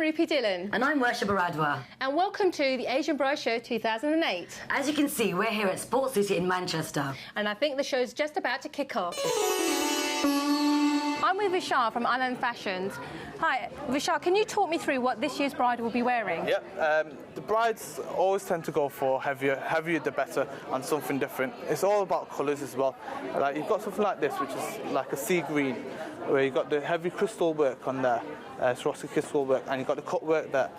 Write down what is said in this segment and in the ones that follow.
Rupi Dillon. And I'm Worshipa Radwa. And welcome to the Asian Bride Show 2008. As you can see, we're here at Sports City in Manchester. And I think the show's just about to kick off. I'm with Vishal from Island Fashions. Hi, Vishal, can you talk me through what this year's bride will be wearing? Yeah, the brides always tend to go for heavier the better, and something different. It's all about colours as well. Like you've got something like this, which is like a sea green, where you've got the heavy crystal work on there, Swarovski crystal work, and you've got the cut work there.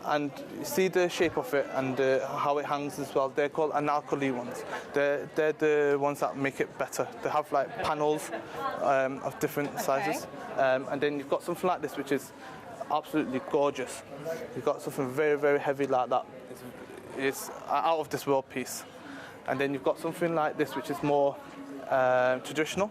And you see the shape of it and how it hangs as well. They're called anarkali ones. They're the ones that make it better. They have like panels of different sizes. And then you've got something like this, which is absolutely gorgeous. You've got something very, very heavy like that. It's out of this world piece. And then you've got something like this, which is more traditional.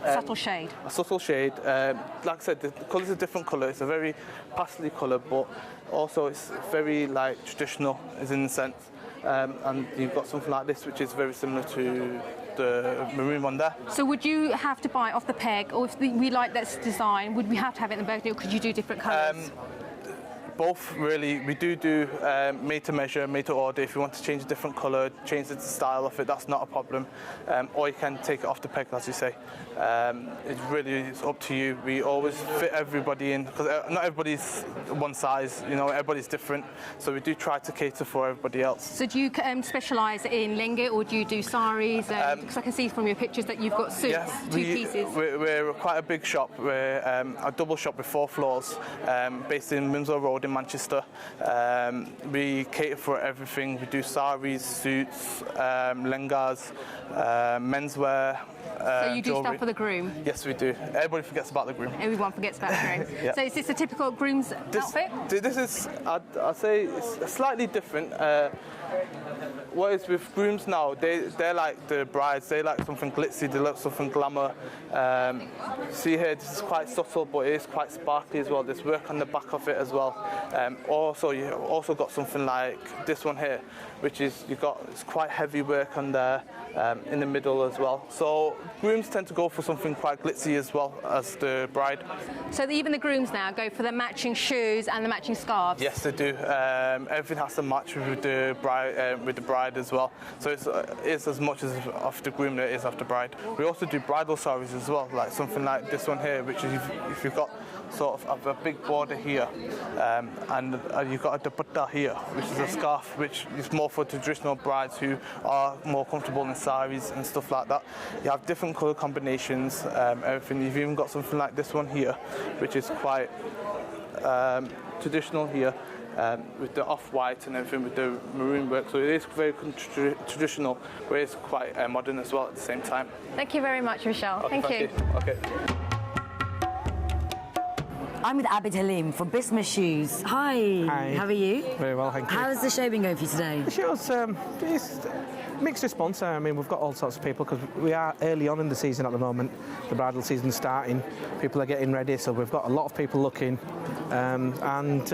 Subtle shade. A subtle shade. Like I said, the colour's a different colour. It's a very pastel colour, but also it's very like traditional, as in the sense. And you've got something like this, which is very similar to the maroon one there. So would you have to buy off the peg, or if we like this design, would we have to have it in the both, or could you do different colours? Both, really. We do made to measure, made to order. If you want to change a different colour, change the style of it, that's not a problem. Or you can take it off the peg, as you say. It's up to you. We always fit everybody in, because not everybody's one size, you know, everybody's different. So we do try to cater for everybody else. So do you specialise in lehenga, or do you do saris? Because I can see from your pictures that you've got suits, two pieces. We're quite a big shop. We're a double shop with 4 floors, based in Winslow Road in Manchester. We cater for everything. We do saris, suits, lehengas, menswear. So you do jewelry. stuff for the groom? Yes, we do. Everybody forgets about the groom. Everyone forgets about the groom. Yeah. So is this a typical groom's outfit? This is, I'd say, it's slightly different. What is with grooms now, they're like the brides, they like something glitzy, they like something glamour. See here, this is quite subtle, but it is quite sparkly as well. There's work on the back of it as well. Also, you also got something like this one here, which is, it's quite heavy work on there, in the middle as well. So grooms tend to go for something quite glitzy as well as the bride. So even the grooms now go for the matching shoes and the matching scarves? Yes, they do. Everything has to match with the bride as well. So it's as much as of the groom that it is of the bride. We also do bridal saris as well, like something like this one here, which is if you've got sort of a big border here, and you've got a dupatta here, which is a scarf, which is more for traditional brides who are more comfortable in saris and stuff like that. You have different colour combinations, everything. You've even got something like this one here, which is quite traditional here, with the off-white and everything, with the maroon work. So it is very traditional, but it's quite modern as well at the same time. Thank you very much, Michelle. Okay, thank you. Okay. I'm with Abid Halim from Bisma Shoes. Hi. Hi. How are you? Very well, thank you. How's the show been going for you today? The show's it's mixed response. I mean, we've got all sorts of people because we are early on in the season at the moment. The bridal season's starting. People are getting ready, so we've got a lot of people looking, and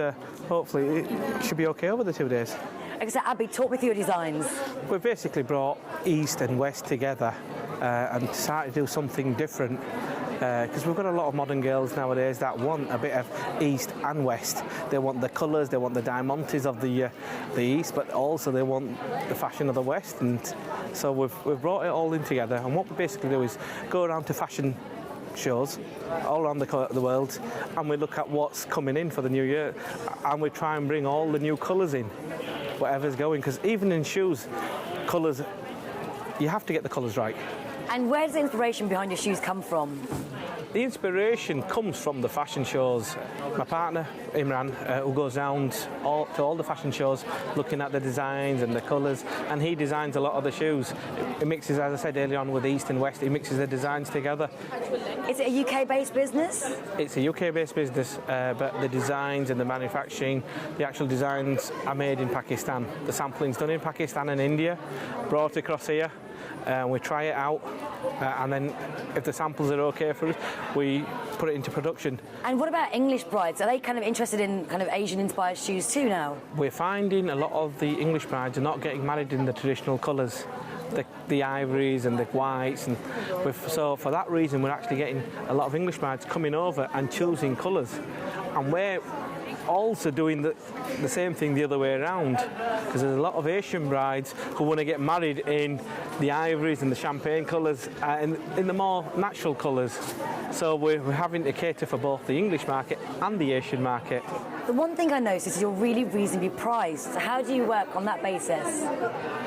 hopefully it should be okay over the 2 days. Okay, so Abid, talk me through your designs. We've basically brought East and West together and decided to do something different. Because we've got a lot of modern girls nowadays that want a bit of East and West. They want the colours, they want the diamantes of the East, but also they want the fashion of the West. And so we've brought it all in together. And what we basically do is go around to fashion shows all around the world, and we look at what's coming in for the new year, and we try and bring all the new colours in, whatever's going. Because even in shoes, colours, you have to get the colours right. And where does the inspiration behind your shoes come from? The inspiration comes from the fashion shows. My partner, Imran, who goes around to all the fashion shows looking at the designs and the colours, and he designs a lot of the shoes. He mixes, as I said earlier on, with East and West, he mixes the designs together. Is it a UK-based business? It's a UK-based business, but the designs and the manufacturing, the actual designs are made in Pakistan. The sampling's done in Pakistan and India, brought across here. We try it out, and then if the samples are okay for us, we put it into production. And what about English brides? Are they kind of interested in kind of Asian-inspired shoes too now? We're finding a lot of the English brides are not getting married in the traditional colours, the ivories and the whites, and so for that reason we're actually getting a lot of English brides coming over and choosing colours. And also doing the same thing the other way around, because there's a lot of Asian brides who want to get married in the ivories and the champagne colours, in the more natural colours. So we're having to cater for both the English market and the Asian market. The one thing I noticed is you're really reasonably priced. So how do you work on that basis?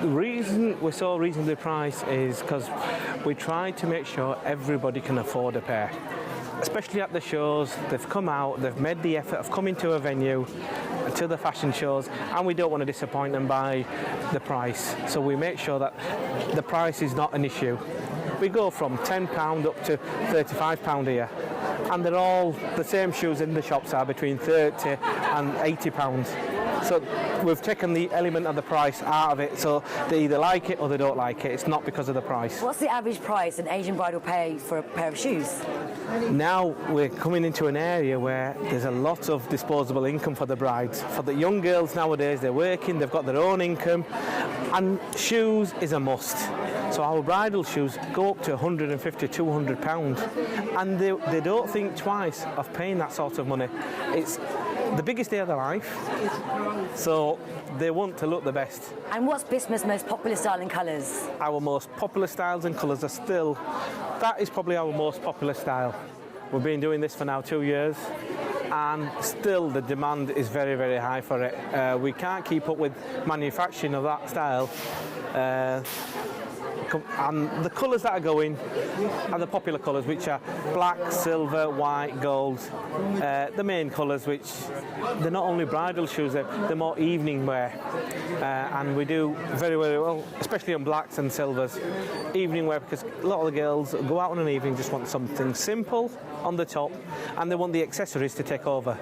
The reason we're so reasonably priced is because we try to make sure everybody can afford a pair. Especially at the shows, they've come out, they've made the effort of coming to a venue, to the fashion shows, and we don't want to disappoint them by the price. So we make sure that the price is not an issue. We go from £10 up to £35 here, and they're all the same shoes in the shops are between £30 and £80. So we've taken the element of the price out of it, so they either like it or they don't like it. It's not because of the price. What's the average price an Asian bride will pay for a pair of shoes? Now we're coming into an area where there's a lot of disposable income for the brides. For the young girls nowadays, they're working, they've got their own income, and shoes is a must. So our bridal shoes go up to £150, £200, and they don't think twice of paying that sort of money. It's the biggest day of their life, so they want to look the best. And what's Bismarck's most popular style and colours? Our most popular styles and colours are still, that is probably our most popular style. We've been doing this for now 2 years, and still the demand is very, very high for it. We can't keep up with manufacturing of that style. And the colours that are going are the popular colours, which are black, silver, white, gold. The main colours, which they're not only bridal shoes, they're more evening wear. And we do very, very well, especially on blacks and silvers. Evening wear, because a lot of the girls go out on an evening just want something simple on the top, and they want the accessories to take over.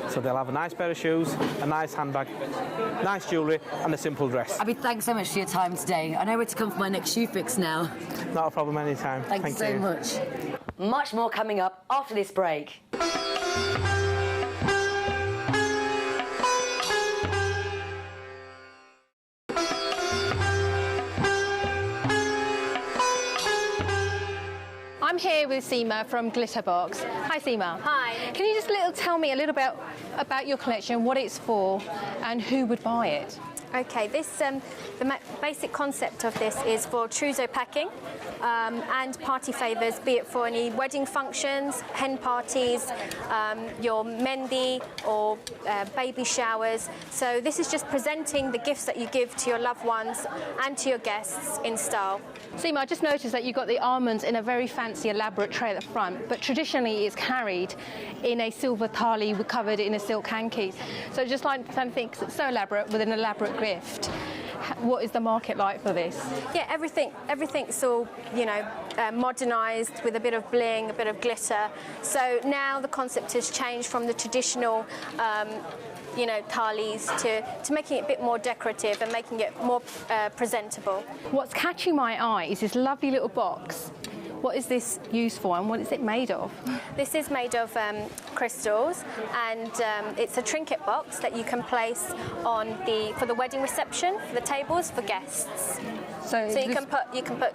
So they'll have a nice pair of shoes, a nice handbag, nice jewellery, and a simple dress. Abby, thanks so much for your time today. I know where to come for my next shoe fix now. Not a problem anytime. Thank you so much. Much more coming up after this break. I'm here with Seema from Glitterbox. Hi, Seema. Hi. Can you just tell me a little bit about your collection, what it's for, and who would buy it? Okay, the basic concept of this is for trousseau packing and party favours, be it for any wedding functions, hen parties, your mendi or baby showers. So this is just presenting the gifts that you give to your loved ones and to your guests in style. Seema, I just noticed that you've got the almonds in a very fancy, elaborate tray at the front, but traditionally it's carried in a silver thali covered in a silk hanky. So just like to think, it's so elaborate with an elaborate gift. What is the market like for this? Yeah, everything's all, modernised with a bit of bling, a bit of glitter. So now the concept has changed from the traditional thalis to making it a bit more decorative and making it more presentable. What's catching my eye is this lovely little box. What is this used for and what is it made of? This is made of crystals, and it's a trinket box that you can place on for the wedding reception, for the tables, for guests. So you can put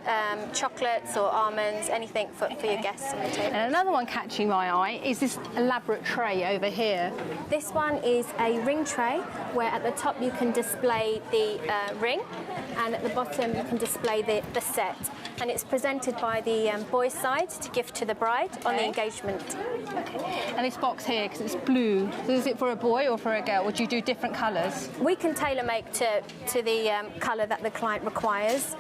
chocolates or almonds, anything for your guests on the table. And another one catching my eye is this elaborate tray over here. This one is a ring tray, where at the top you can display the ring, and at the bottom you can display the set. And it's presented by the boys' side to gift to the bride on the engagement. Okay. And this box here, because it's blue, is it for a boy or for a girl? Or do you do different colours? We can tailor make to the colour that the client requires.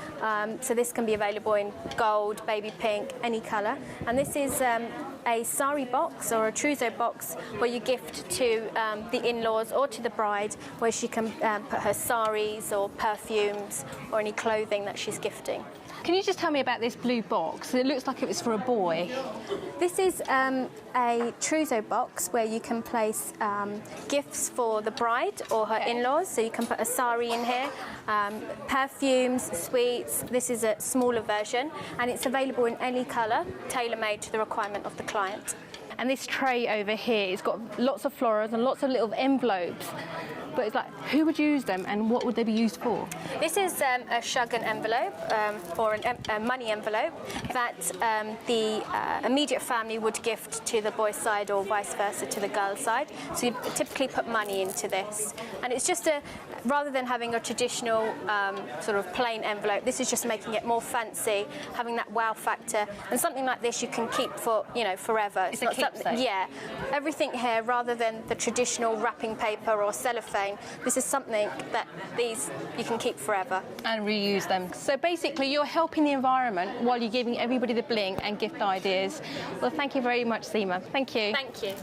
So this can be available in gold, baby pink, any colour. And this is a sari box or a trousseau box where you gift to the in-laws or to the bride, where she can put her saris or perfumes or any clothing that she's gifting. Can you just tell me about this blue box? It looks like it was for a boy. This is a trousseau box where you can place gifts for the bride or her in-laws. So you can put a sari in here, perfumes, sweets. This is a smaller version, and it's available in any colour, tailor-made to the requirement of the client. And this tray over here, it's got lots of florals and lots of little envelopes. but it's like, who would use them and what would they be used for? This is a shuggan envelope or a money envelope that the immediate family would gift to the boy's side or vice versa to the girl's side. So you typically put money into this. And it's just rather than having a traditional sort of plain envelope, this is just making it more fancy, having that wow factor. And something like this you can keep for, forever. It's a keepsake. Yeah. Everything here, rather than the traditional wrapping paper or cellophane, this is something that you can keep forever. And reuse them. So basically you're helping the environment while you're giving everybody the bling and gift ideas. Well, thank you very much, Seema. Thank you. Thank you.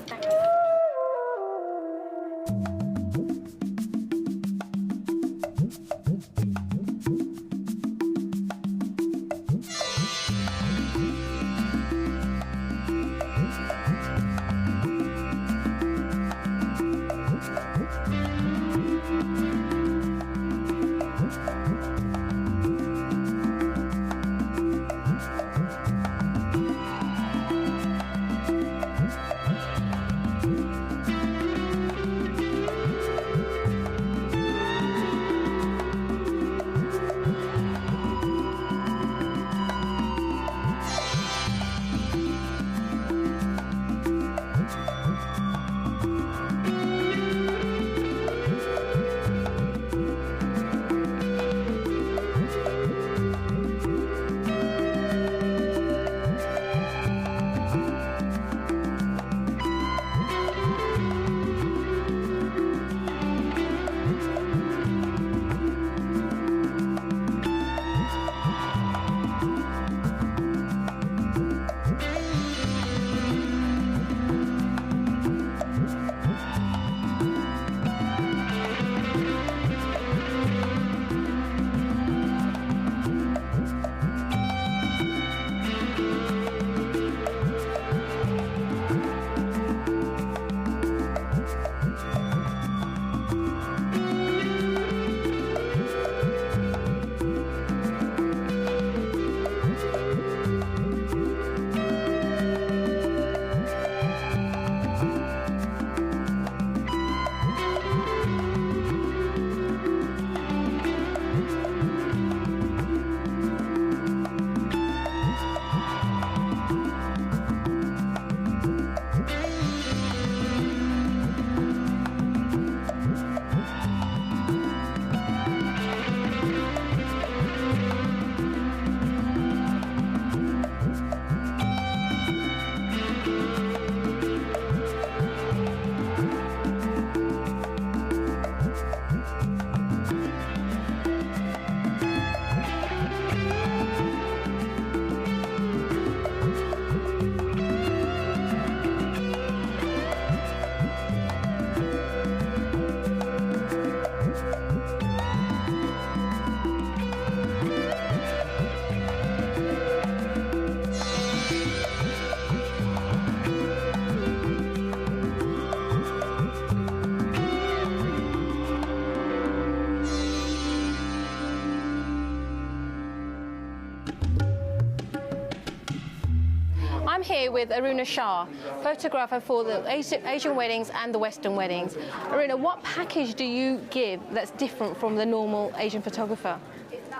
I'm here with Aruna Shah, photographer for the Asian weddings and the Western weddings. Aruna, what package do you give that's different from the normal Asian photographer?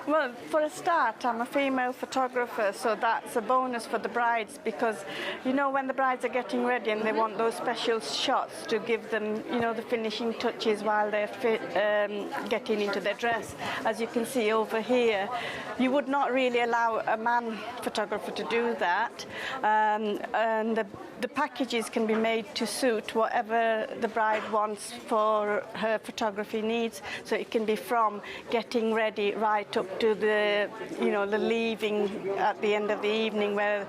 Well, for a start, I'm a female photographer, so that's a bonus for the brides because, when the brides are getting ready and they want those special shots to give them, the finishing touches while they're getting into their dress. As you can see over here, you would not really allow a man photographer to do that. And the packages can be made to suit whatever the bride wants for her photography needs. So it can be from getting ready right up to the leaving at the end of the evening where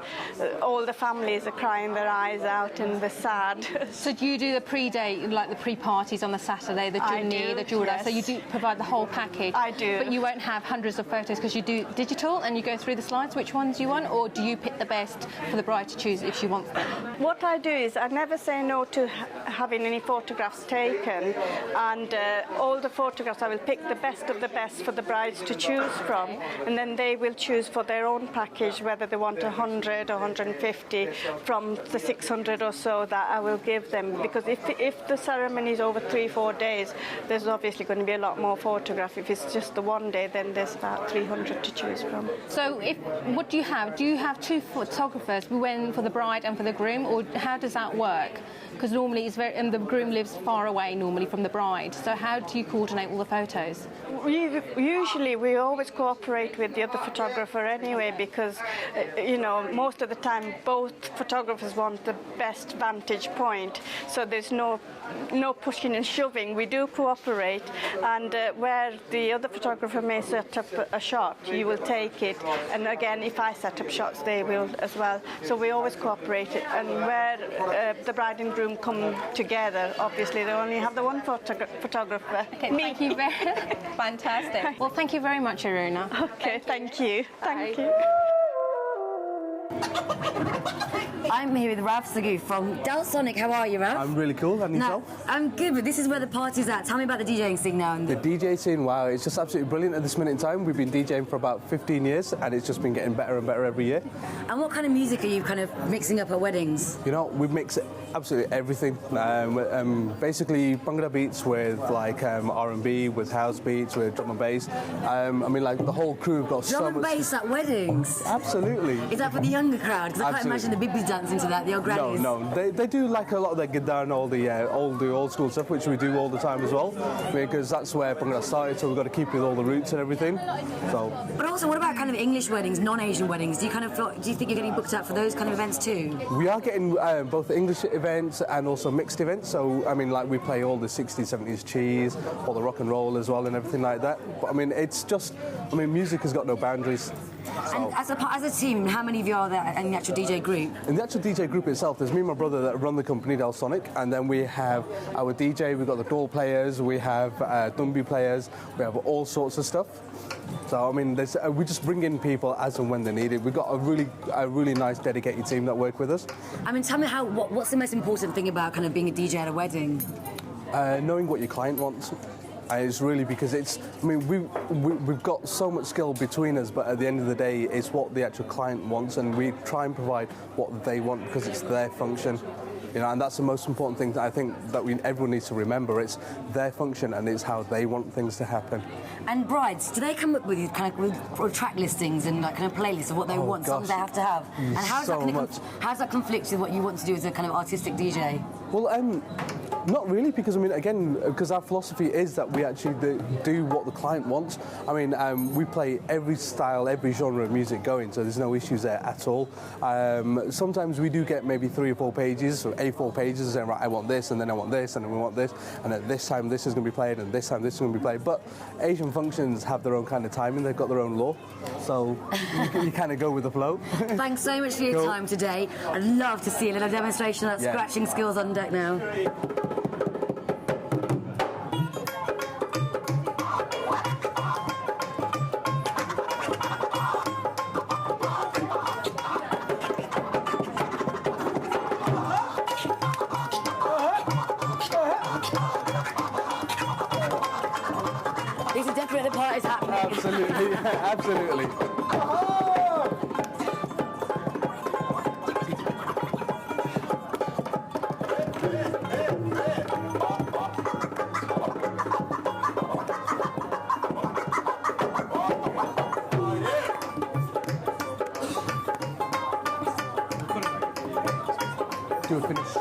all the families are crying their eyes out and they're sad. So do you do the pre-date, like the pre-parties on the Saturday, the journey, the jewelry? Yes. So you do provide the whole package? I do. But you won't have hundreds of photos because you do digital and you go through the slides, which ones you want, or do you pick the best for the bride to choose if she wants them? What I do is I never say no to having any photographs taken, and all the photographs I will pick the best of the best for the brides to choose from, and then they will choose for their own package whether they want 100 or 150 from the 600 or so that I will give them. Because if the ceremony is over 3-4 days, there's obviously going to be a lot more photographs. If it's just the one day, then there's about 300 to choose from. So what do you have? Do you have two photographers, one for the bride and for the groom, or how does that work? Because normally and the groom lives far away normally from the bride. So how do you coordinate all the photos? We always cooperate with the other photographer anyway, because most of the time both photographers want the best vantage point, so there's no pushing and shoving. We do cooperate, and where the other photographer may set up a shot, you will take it, and again, if I set up shots, they will as well. So we always cooperate, and where the bride and groom come together, obviously they only have the one photographer. Okay, thank you very fantastic. Well, thank you very much, Aruna. Okay, thank you. Thank you. I'm here with Rav Sagoo from Dalsonic. How are you, Rav? I'm really cool, and yourself? I'm good, but this is where the party's at. Tell me about the DJing scene now. The DJ scene, wow, it's just absolutely brilliant at this minute in time. We've been DJing for about 15 years, and it's just been getting better and better every year. And what kind of music are you kind of mixing up at weddings? You know, we mix absolutely everything. Basically, Bhangra beats with like R&B, with house beats, with drum and bass. I mean, like the whole crew have got so much... Drum and bass at weddings? Absolutely. Is that for the younger crowd? Because I can't imagine the bibbies dancing to that, the old grannies. No. They do like a lot of their guitar and all the old school stuff, which we do all the time as well, because that's where Bhangra started, so we've got to keep with all the roots and everything. So. But also, what about kind of English weddings, non-Asian weddings? Do you think you're getting booked out for those kind of events too? We are getting both English events and also mixed events. So, I mean, like we play all the 60s, 70s cheese, all the rock and roll as well and everything like that. But, I mean, it's just, music has got no boundaries. So. And as a team, how many of you are there in the actual DJ group? In the actual DJ group itself, there's me and my brother that run the company, Dalsonic, and then we have our DJ, we've got the door players, we have Dumbi players, we have all sorts of stuff. So, I mean, we just bring in people as and when they need it. We've got a really nice, dedicated team that work with us. I mean, tell me what's the most important thing about kind of being a DJ at a wedding? Knowing what your client wants. It's really because we've got so much skill between us, but at the end of the day, it's what the actual client wants, and we try and provide what they want because it's their function. And that's the most important thing that I think that everyone needs to remember. It's their function and it's how they want things to happen. And brides, do they come up with with track listings and like kind of playlists of what they want, songs they have to have? And how does that conflict with what you want to do as a kind of artistic DJ? Well, not really, because because our philosophy is that we actually do what the client wants. We play every style, every genre of music going, so there's no issues there at all. Sometimes we do get maybe 3 or 4 pages, or A4 pages, saying, right, I want this, and then I want this, and then we want this, and at this time this is going to be played, and this time this is going to be played. But Asian functions have their own kind of timing, they've got their own law, so you kind of go with the flow. Thanks so much for your time today. I'd love to see a little demonstration of that scratching skills on deck now. This is definitely the party's happening. Absolutely, absolutely. Do a finish.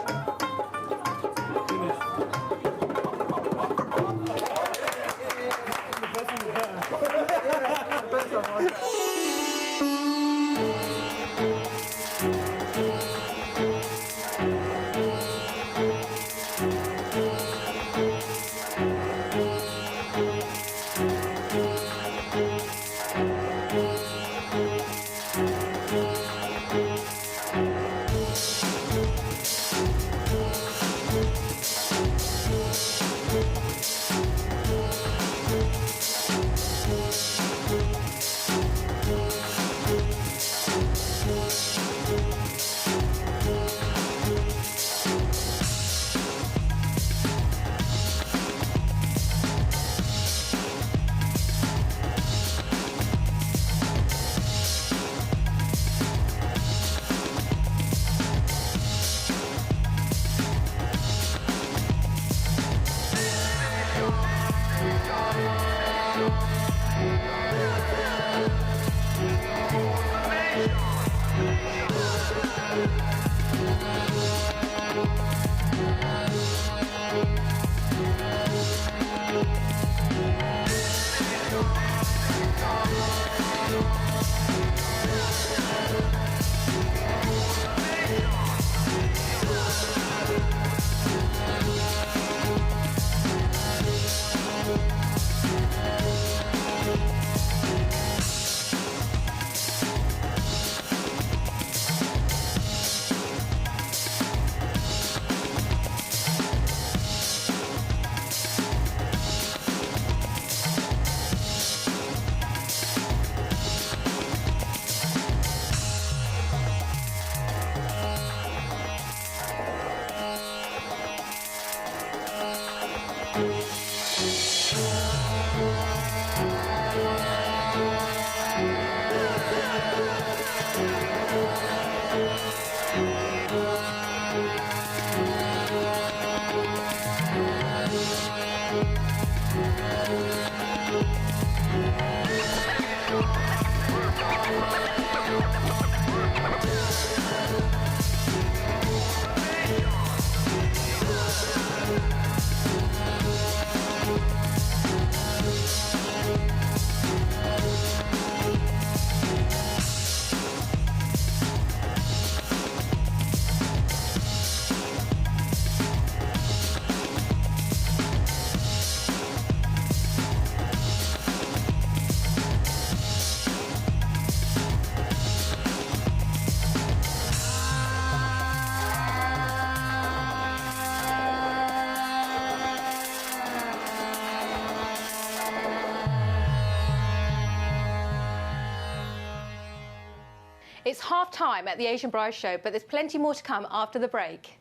It's half time at the Asian Bride Show, but there's plenty more to come after the break.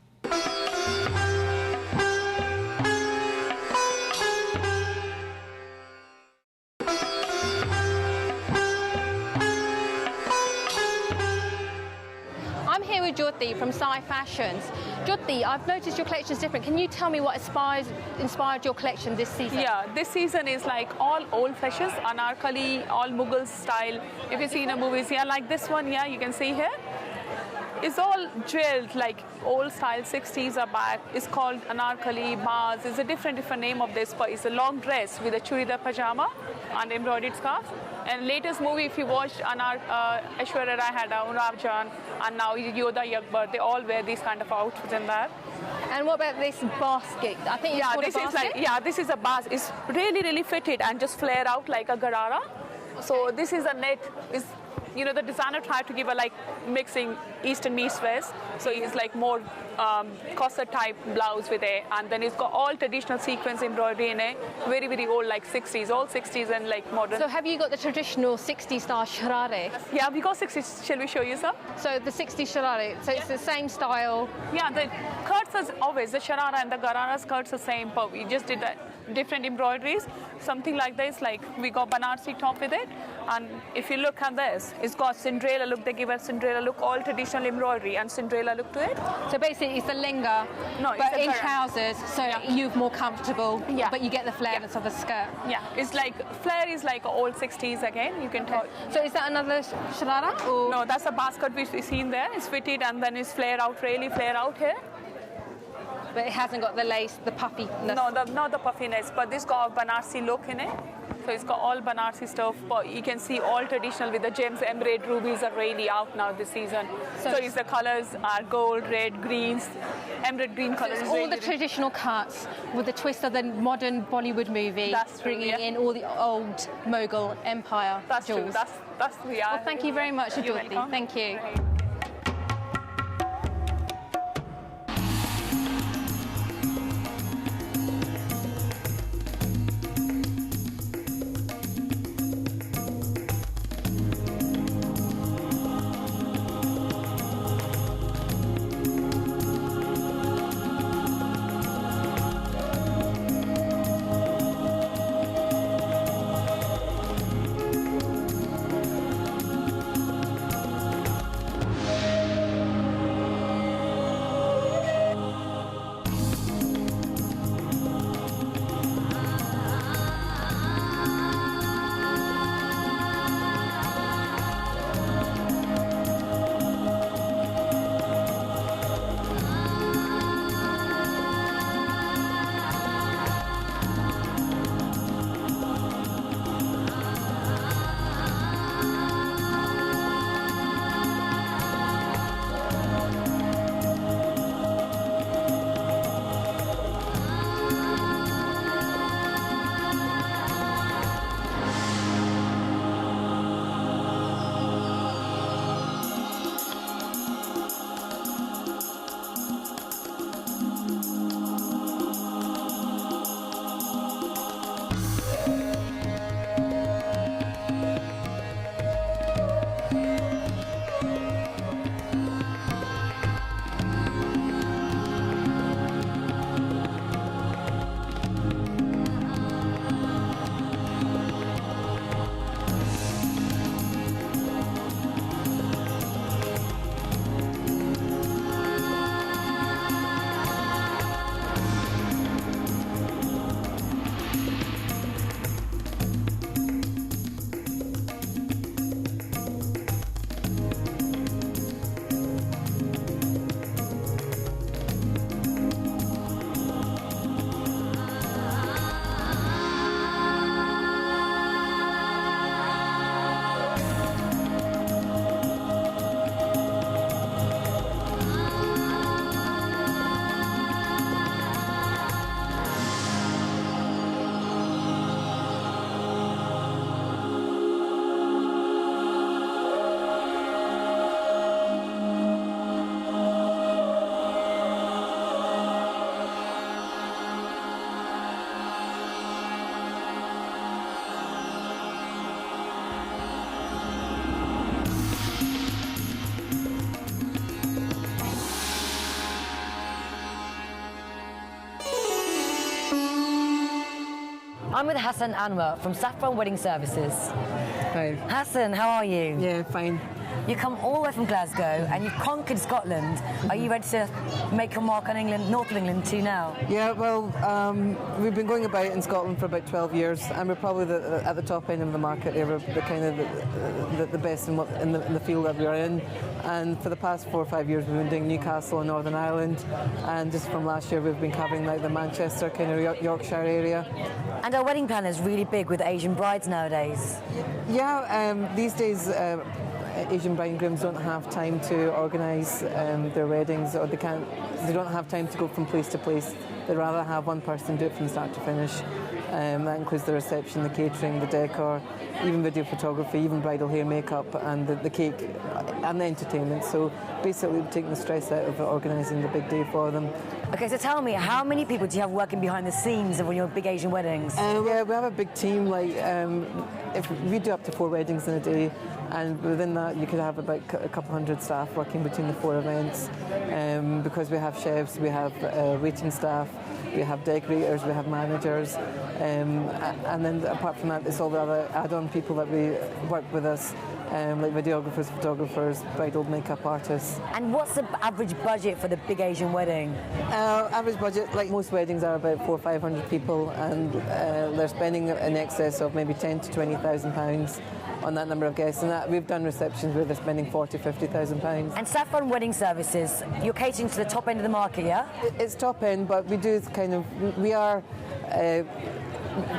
I'm here with Jyoti from Sai Fashions. Jyoti, I've noticed your collection's different. Can you tell me what inspired your collection this season? Yeah, this season is like all old fashions, anarkali, all Mughal style. If you see in the movies, yeah, like this one, yeah, you can see here. It's all jeweled, like old style 60s are back. It's called anarkali, bars. It's a different name of this, but it's a long dress with a churidar pajama and embroidered scarf. And latest movie, if you watched Aishwarya Rai had Unav Jan, and now Yoda Yakbar, they all wear these kind of outfits in that. And what about this basket? I think it's called a basket? This is a basket. It's really fitted and just flare out like a garara. Okay. So this is a net. The designer tried to give a mixing Eastern meets West. So it's like more corset type blouse with it, and then it's got all traditional sequence embroidery in it. Very old, like 60s, all 60s and like modern. So have you got the traditional 60s style sharare? Yeah, we got 60s. Shall we show you some? So the 60s sharare. So it's the same style. Yeah, the skirts are always the sharara and the garara skirts are same, but we just did different embroideries. Something like this, like we got Banarsi top with it, and if you look at this, it's got Cinderella look. They give us Cinderella look, all traditional embroidery and Cinderella look to it. So basically, it's a lenga, but in trousers, so you're more comfortable. Yeah. But you get the flareness of the skirt. Yeah, it's like flare is like old 60s again. You can tell. So is that another sharara? Or? No, that's a basket we see in there. It's fitted and then it's flare out here. But it hasn't got the lace, the puffiness. No, not the puffiness, but this got a Banarsi look in it. So it's got all Banarsi stuff, but you can see all traditional with the gems, emerald, rubies are really out now this season. So it's the colors are gold, red, greens, emerald green colors. So it's all the traditional cuts with the twist of the modern Bollywood movie. That's true, bringing in all the old Mughal Empire That's jewels. True. That's Well, thank you very much, Jyoti. Thank you. I'm with Hassan Anwar from Saffron Wedding Services. Hi. Hassan, how are you? Yeah, fine. You come all the way from Glasgow and you've conquered Scotland. Are you ready to make a mark on England, north of England too now? Yeah, well, we've been going about in Scotland for about 12 years, and we're probably at the top end of the market. We're the kind of the best in the field that we're in. And for the past 4 or 5 years, we've been doing Newcastle and Northern Ireland, and just from last year, we've been covering like the Manchester kind of Yorkshire area. And our wedding planner is really big with Asian brides nowadays. Yeah, these days. Asian bride and grooms don't have time to organise their weddings, or they don't have time to go from place to place. They'd rather have one person do it from start to finish. That includes the reception, the catering, the decor, even video photography, even bridal hair, makeup, and the cake and the entertainment. So basically we're taking the stress out of organising the big day for them. Okay, so tell me, how many people do you have working behind the scenes of your big Asian weddings? Yeah, we have a big team. Like, if we do up to 4 weddings in a day, and within that you could have about a couple hundred staff working between the 4 events, because we have chefs, we have waiting staff, we have decorators, we have managers, and then apart from that, it's all the other add-on people that we work with us, like videographers, photographers, bridal makeup artists. And what's the average budget for the big Asian wedding? Average budget, like most weddings, are about 400 or 500 people, and they're spending in excess of maybe £10,000 to £20,000 on that number of guests, and that we've done receptions where they're spending £40,000 to £50,000. And Saffron Wedding Services, you're catering to the top end of the market, yeah? It's top end, but we do kind of, we are,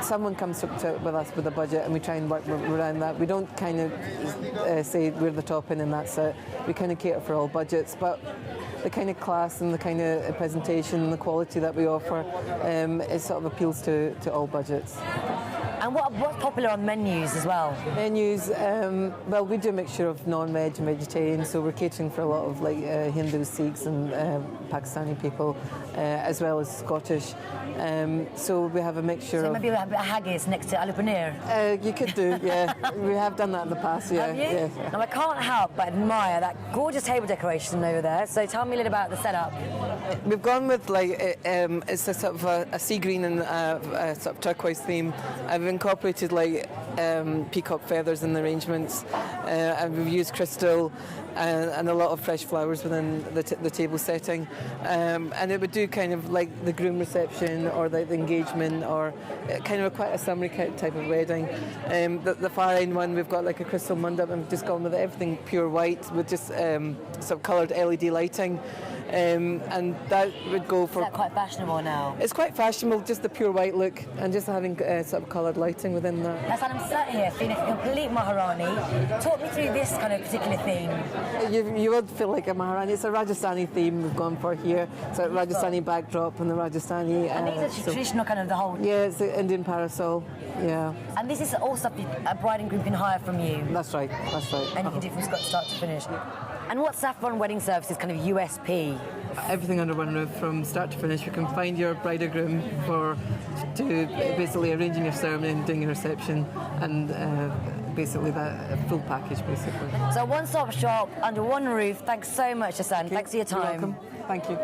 someone comes with us with a budget and we try and work around that. We don't kind of say we're the top end and that's it. We kind of cater for all budgets, but the kind of class and the kind of presentation and the quality that we offer, it sort of appeals to all budgets. And what's popular on menus as well? Menus, well, we do a mixture of non-veg and vegetarian, so we're catering for a lot of like Hindus, Sikhs and Pakistani people, as well as Scottish. So we have a mixture of... So maybe a bit of haggis next to aloo paneer? You could do, yeah. We have done that in the past, yeah. Have you? Yeah. Now, I can't help but admire that gorgeous table decoration over there. So tell me a little about the setup. We've gone with like, it's a sort of a sea green and a sort of turquoise theme. I've incorporated like peacock feathers in the arrangements, and we've used crystal and a lot of fresh flowers within the table setting, and it would do kind of like the groom reception or like the engagement, or kind of quite a summary type of wedding. The far end one, we've got like a crystal mandap, and we've just gone with everything pure white with just sort of coloured LED lighting. And that would go for... Is that quite fashionable now? It's quite fashionable, just the pure white look, and just having sort of coloured lighting within that. That's why I'm sat here feeling like a complete Maharani. Talk me through this kind of particular theme. You would feel like a Maharani. It's a Rajasthani theme we've gone for here. So Rajasthani backdrop and the Rajasthani... And these are traditional kind of the whole... Yeah, it's the Indian parasol, yeah. And this is all stuff a bride and groom can hire from you? That's right, that's right. And you can do from start to finish. And what's Saffron Wedding Services kind of USP? Everything under one roof from start to finish. You can find your bride or groom to basically arranging your ceremony and doing your reception, and basically that full package basically. So one-stop shop under one roof. Thanks so much, Hassan. Okay. Thanks for your time. You're welcome. Thank you.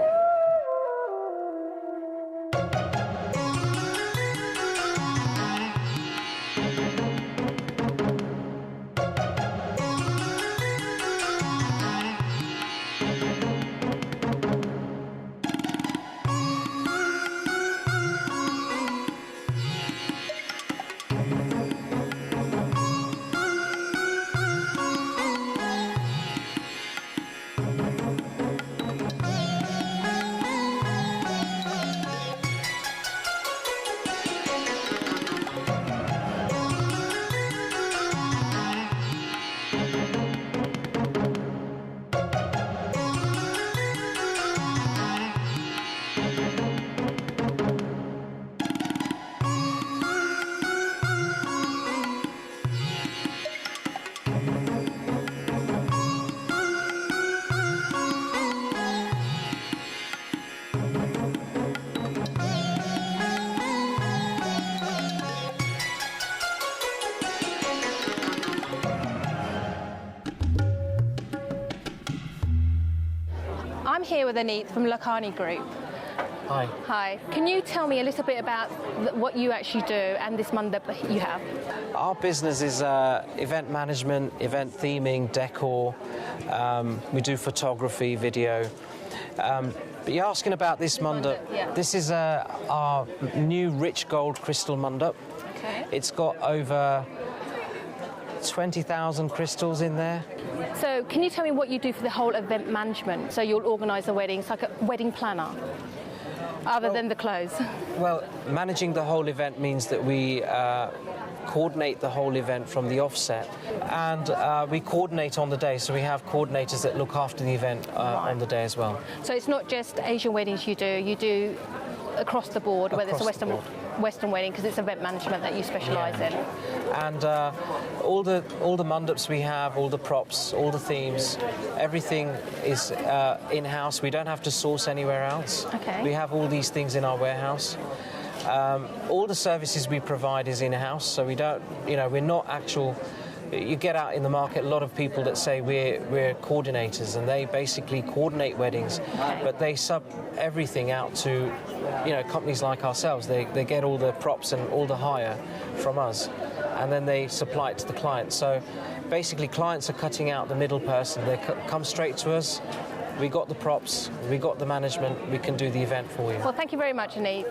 I'm here with Aneet from Lakhani Group. Hi. Hi. Can you tell me a little bit about what you actually do and this mandap you have? Our business is event management, event theming, decor. We do photography, video. But you're asking about this mandap. Yeah. This is our new rich gold crystal mandap. Okay. It's got over 20,000 crystals in there. So can you tell me what you do for the whole event management? So you'll organise the weddings, like a wedding planner, other than the clothes? Well, managing the whole event means that we coordinate the whole event from the offset, and we coordinate on the day. So we have coordinators that look after the event on the day as well. So it's not just Asian weddings you do across the board, whether it's a Western wedding, because it's event management that you specialise in. And all the mandaps we have, all the props, all the themes, everything is in-house. We don't have to source anywhere else. Okay. We have all these things in our warehouse. All the services we provide is in-house, so we don't, we're not actual. You get out in the market, a lot of people that say we're coordinators, and they basically coordinate weddings, but they sub everything out to, companies like ourselves. They get all the props and all the hire from us, and then they supply it to the client. So basically, clients are cutting out the middle person. They come straight to us. We got the props, we got the management, we can do the event for you. Well, thank you very much, Anise.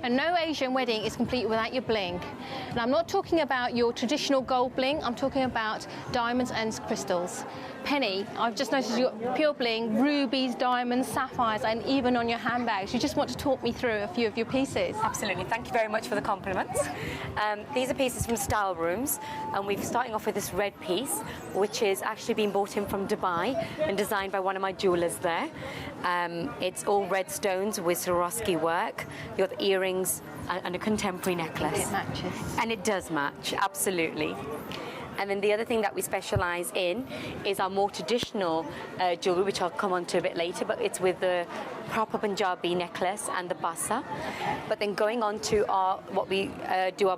And no Asian wedding is complete without your bling. And I'm not talking about your traditional gold bling, I'm talking about diamonds and crystals. Penny, I've just noticed you've got pure bling, rubies, diamonds, sapphires, and even on your handbags. You just want to talk me through a few of your pieces? Absolutely. Thank you very much for the compliments. These are pieces from Style Rooms, and we're starting off with this red piece, which is actually being brought in from Dubai and designed by one of my jewelers there. It's all red stones with Swarovski work. You've got the earrings and a contemporary necklace. It matches. And it does match, absolutely. And then the other thing that we specialise in is our more traditional jewellery, which I'll come on to a bit later, but it's with the proper Punjabi necklace and the bassa. But then going on to our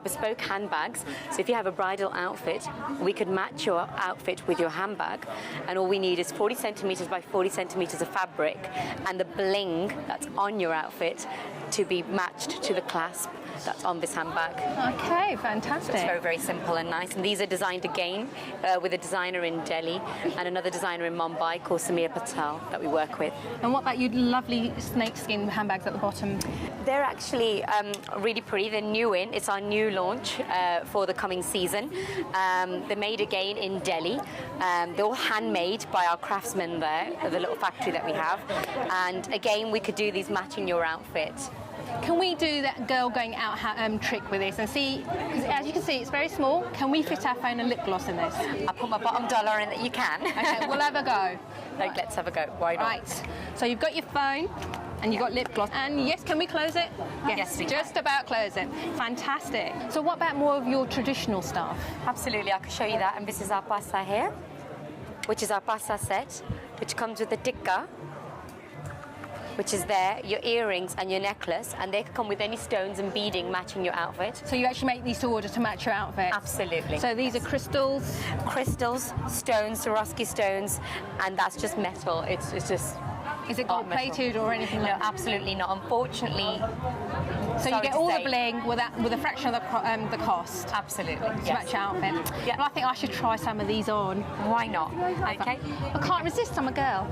bespoke handbags. So if you have a bridal outfit, we could match your outfit with your handbag, and all we need is 40 centimetres by 40 centimetres of fabric and the bling that's on your outfit to be matched to the clasp that's on this handbag. Okay, fantastic. So it's very, very simple and nice. And these are designed again with a designer in Delhi and another designer in Mumbai called Samir Patel that we work with. And what about your lovely snakeskin handbags at the bottom? They're actually really pretty. They're new in. It's our new launch for the coming season. They're made again in Delhi. They're all handmade by our craftsmen there, the little factory that we have. And again, we could do these matching your outfit. Can we do that girl going out trick with this and see, because as you can see it's very small, can we fit our phone and lip gloss in this? I'll put my bottom dollar in that you can. Okay, we'll have a go. Like, let's have a go. Why not? Right, so you've got your phone and you've got lip gloss. And yes, can we close it? Yes, we just can. about close it. Fantastic. So what about more of your traditional stuff? Absolutely, I can show you that. And this is our passa here, which is our passa set, which comes with the tikka. which is there, your earrings and your necklace, and they can come with any stones and beading matching your outfit. So you actually make these to order to match your outfit? Absolutely. So these are crystals? Crystals, stones, Swarovski stones, and that's just metal. It's just... Is it gold plated or anything like that? No, absolutely not. Unfortunately. So you get all the bling with a fraction of the cost. Absolutely. To match your outfit. Yeah. Well, I think I should try some of these on. Why not? Okay. I can't resist. I'm a girl.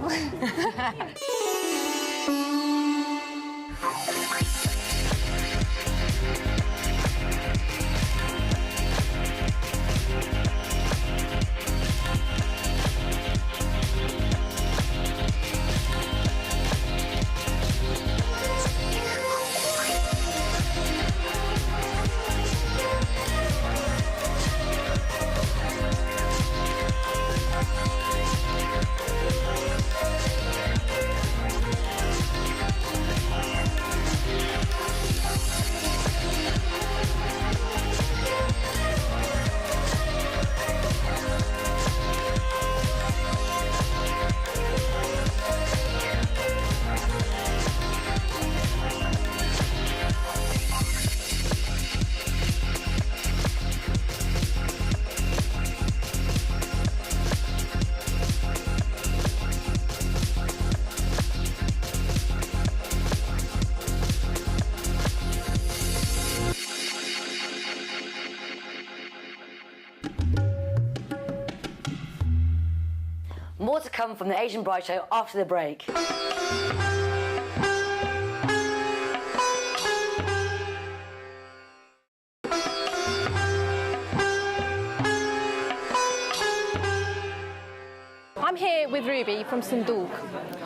More to come from the Asian Bride Show after the break. I'm here with Ruby from Sanduk.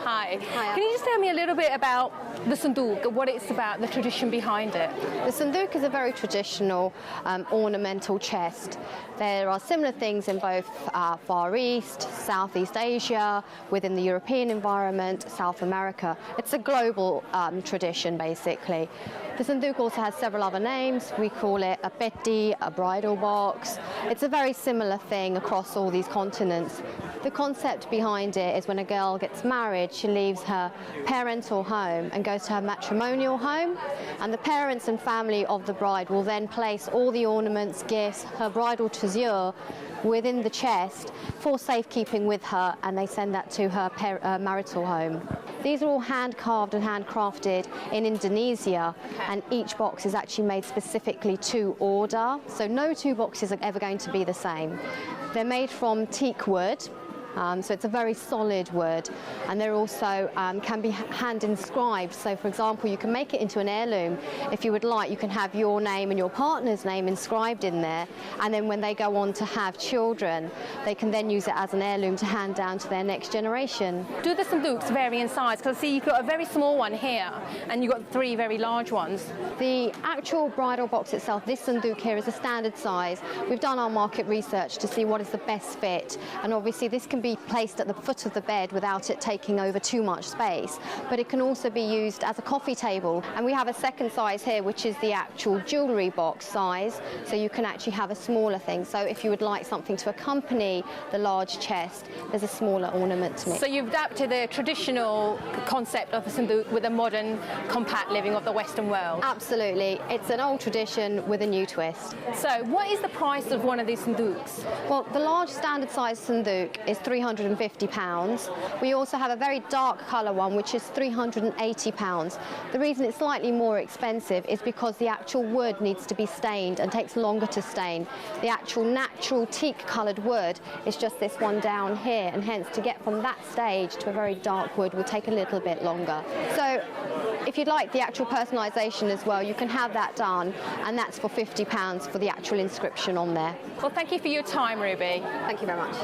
Hi. Hiya. Can you just tell me a little bit about the Sanduk, what it's about, the tradition behind it? The Sanduk is a very traditional ornamental chest. There are similar things in both Far East, Southeast Asia, within the European environment, South America. It's a global tradition, basically. The Sanduk also has several other names. We call it a peti, a bridal box. It's a very similar thing across all these continents. The concept behind it is when a girl gets married, she leaves her parental home and goes to her matrimonial home, and the parents and family of the bride will then place all the ornaments, gifts, her bridal trousseau within the chest for safekeeping with her, and they send that to her marital home. These are all hand-carved and handcrafted in Indonesia, and each box is actually made specifically to order, so no two boxes are ever going to be the same. They're made from teak wood, so it's a very solid wood, and they're also can be hand inscribed. So for example, you can make it into an heirloom. If you would like, you can have your name and your partner's name inscribed in there, and then when they go on to have children, they can then use it as an heirloom to hand down to their next generation. Do the Sanduks vary in size? Because I see you've got a very small one here and you've got three very large ones. The actual bridal box itself, this Sanduk here, is a standard size. We've done our market research to see what is the best fit, and obviously this can be placed at the foot of the bed without it taking over too much space, but it can also be used as a coffee table. And we have a second size here, which is the actual jewellery box size, so you can actually have a smaller thing. So if you would like something to accompany the large chest, there's a smaller ornament to mix. So you've adapted the traditional concept of the Sanduk with a modern, compact living of the Western world? Absolutely. It's an old tradition with a new twist. So what is the price of one of these Sanduks? Well, the large standard size Sanduk is £350. We also have a very dark colour one, which is £380. The reason it's slightly more expensive is because the actual wood needs to be stained and takes longer to stain. The actual natural teak coloured wood is just this one down here, and hence to get from that stage to a very dark wood will take a little bit longer. So if you'd like the actual personalisation as well, you can have that done, and that's for £50 for the actual inscription on there. Well, thank you for your time, Ruby. Thank you very much.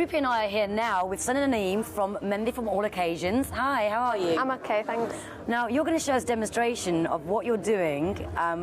Rupi and I are here now with Sun and Naeem from Mehndi from All Occasions. Hi, how are you? I'm okay, thanks. Now, you're going to show us a demonstration of what you're doing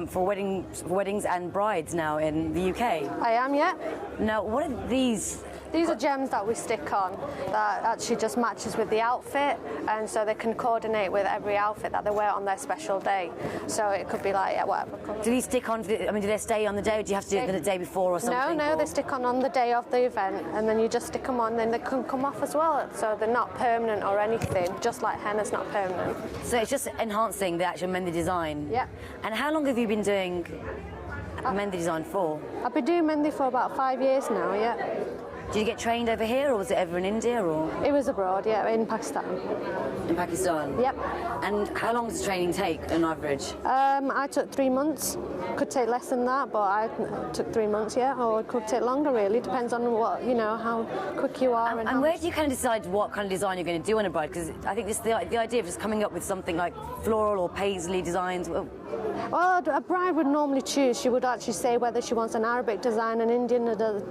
for weddings and brides now in the UK. I am, yeah. Now, what are these? These are gems that we stick on that actually just matches with the outfit, and so they can coordinate with every outfit that they wear on their special day. So it could be like whatever colour. Do these stick on? I mean, do they stay on the day, or do you have to do it the day before or something? No, they stick on the day of the event, and then you just stick them on, then they can come off as well. So they're not permanent or anything, just like henna's not permanent. So it's just enhancing the actual Mehndi design? Yeah. And how long have you been doing Mehndi design for? I've been doing Mehndi for about 5 years now, yeah. Did you get trained over here, or was it ever in India, or? It was abroad, yeah, in Pakistan. In Pakistan? Yep. And how long does the training take, on average? I took 3 months. Could take less than that, but I took 3 months, yeah, or it could take longer, really. Depends on what, how quick you are. And where do you kind of decide what kind of design you're going to do on a bride? Because I think the idea of just coming up with something like floral or paisley designs. Well, a bride would normally choose. She would actually say whether she wants an Arabic design, an Indian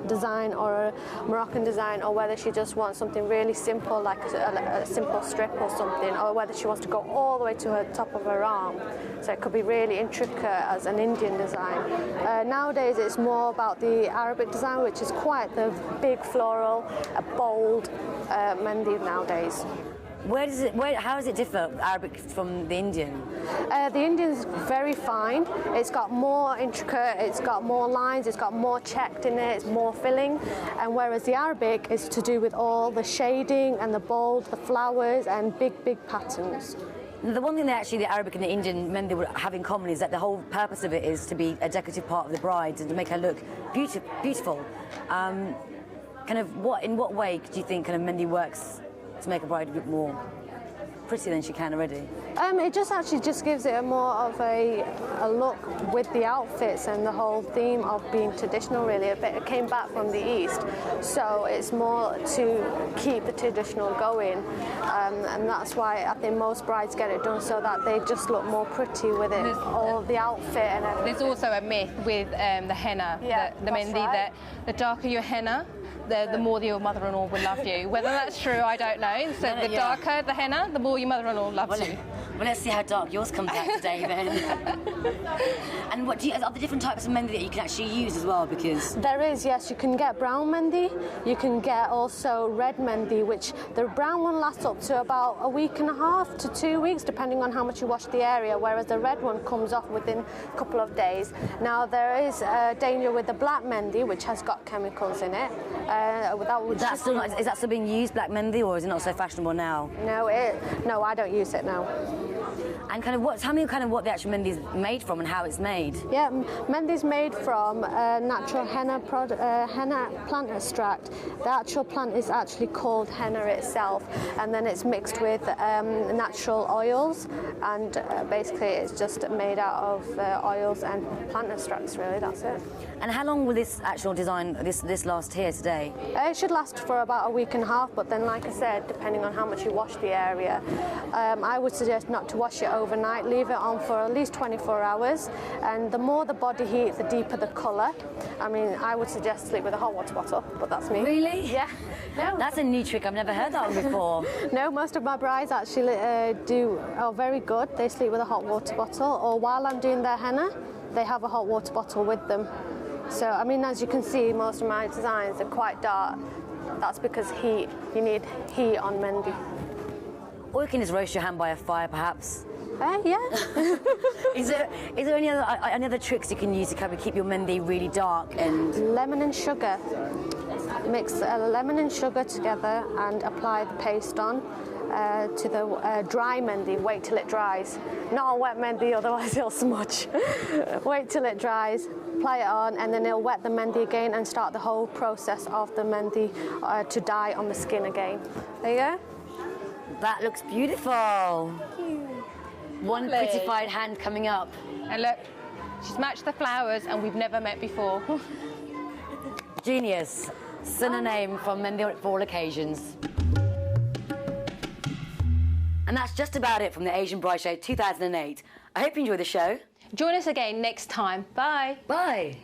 design, or a Moroccan design, or whether she just wants something really simple, like a simple strip or something, or whether she wants to go all the way to the top of her arm. So it could be really intricate as an Indian design. Nowadays, it's more about the Arabic design, which is quite the big floral, bold Mehndi nowadays. How does it differ, Arabic from the Indian? The Indian's very fine. It's got more intricate, it's got more lines, it's got more checked in it, it's more filling. And whereas the Arabic is to do with all the shading and the bold, the flowers and big patterns. The one thing that actually the Arabic and the Indian Mehndi would have in common is that the whole purpose of it is to be a decorative part of the bride and to make her look beautiful. In what way do you think kind of Mehndi works to make a bride look more pretty than she can already? It just gives it more of a look with the outfits and the whole theme of being traditional, really. It came back from the East, so it's more to keep the traditional going, and that's why I think most brides get it done so that they just look more pretty with it, all the outfit and everything. There's also a myth with the henna, the Mehndi, that the darker your henna, the more your mother-in-law will love you. Whether that's true, I don't know. So the darker the henna, the more your mother-in-law loves you. Well, let's see how dark yours comes out today then. And are there different types of Mehndi that you can actually use as well? Because there is, yes. You can get brown Mehndi. You can get also red Mehndi, which the brown one lasts up to about a week and a half to 2 weeks, depending on how much you wash the area, whereas the red one comes off within a couple of days. Now, there is a danger with the black Mehndi, which has got chemicals in it. Is that still being used, black Mehndi, or is it not so fashionable now? No, I don't use it now. And tell me what the actual Mehndi is made from and how it's made. Yeah, Mehndi is made from natural henna plant extract. The actual plant is actually called henna itself, and then it's mixed with natural oils, and basically it's just made out of oils and plant extracts, really, that's it. And how long will this actual design, this last here today? It should last for about a week and a half, but then, like I said, depending on how much you wash the area, I would suggest not to wash it overnight. Leave it on for at least 24 hours, and the more the body heat, the deeper the colour. I mean, I would suggest sleep with a hot water bottle, but that's me. Really? Yeah. No. That's a new trick. I've never heard that one before. No, most of my brides actually are very good. They sleep with a hot water bottle, or while I'm doing their henna, they have a hot water bottle with them. So, I mean, as you can see, most of my designs are quite dark. That's because heat. You need heat on Mehndi. Or you can just roast your hand by a fire, perhaps. Yeah. Is there any other tricks you can use to kind of keep your Mehndi really dark and... Lemon and sugar. Mix lemon and sugar together and apply the paste on to the dry Mehndi. Wait till it dries. Not a wet Mehndi, otherwise it'll smudge. Wait till it dries, apply it on, and then it'll wet the Mehndi again and start the whole process of the Mehndi to dye on the skin again. There you go. That looks beautiful. One prettified hand coming up. And look, she's matched the flowers and we've never met before. Genius. Sun and Naeem from Mehndi for All Occasions. And that's just about it from the Asian Bride Show 2008. I hope you enjoyed the show. Join us again next time. Bye. Bye.